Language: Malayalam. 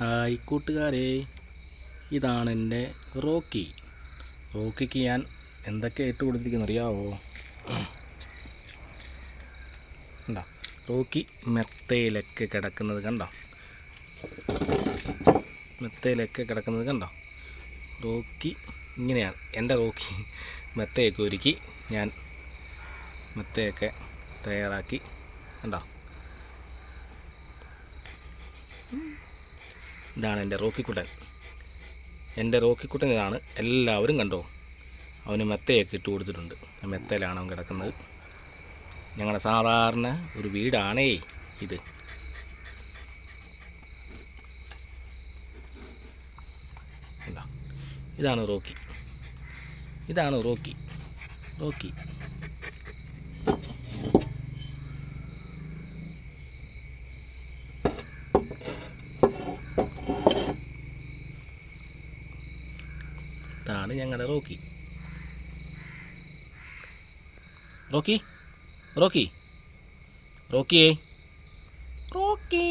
ഹായ് കൂട്ടുകാരെ, ഇതാണ് എൻ്റെ റോക്കി. റോക്കിക്ക് ഞാൻ എന്തൊക്കെ ഇട്ട് കൊടുത്തിരിക്കുന്നു അറിയാവോ? കണ്ടോ, റോക്കി മെത്തയിലൊക്കെ കിടക്കുന്നത് കണ്ടോ? മെത്തയിലൊക്കെ കിടക്കുന്നത് കണ്ടോ? റോക്കി ഇങ്ങനെയാണ് എൻ്റെ റോക്കി. മെത്തയൊക്കെ ഒരുക്കി ഞാൻ മെത്തയൊക്കെ തയ്യാറാക്കി കണ്ടോ. ഇതാണ് എൻ്റെ റോക്കിക്കുട്ടൻ. എൻ്റെ റോക്കിക്കുട്ടൻ ഇതാണ്. എല്ലാവരും കണ്ടോ, അവന് മെത്തയൊക്കെ ഇട്ട് കൊടുത്തിട്ടുണ്ട്. ആ മെത്തയിലാണ് അവൻ കിടക്കുന്നത്. ഞങ്ങളുടെ സാധാരണ ഒരു വീടാണേ ഇത്. കണ്ടോ, ഇതാണ് റോക്കി. ഇതാണ് റോക്കി. റോക്കി ഇതാണ് ഞങ്ങളുടെ റോക്കി. റോക്കി റോക്കി റോക്കിയേ റോക്കി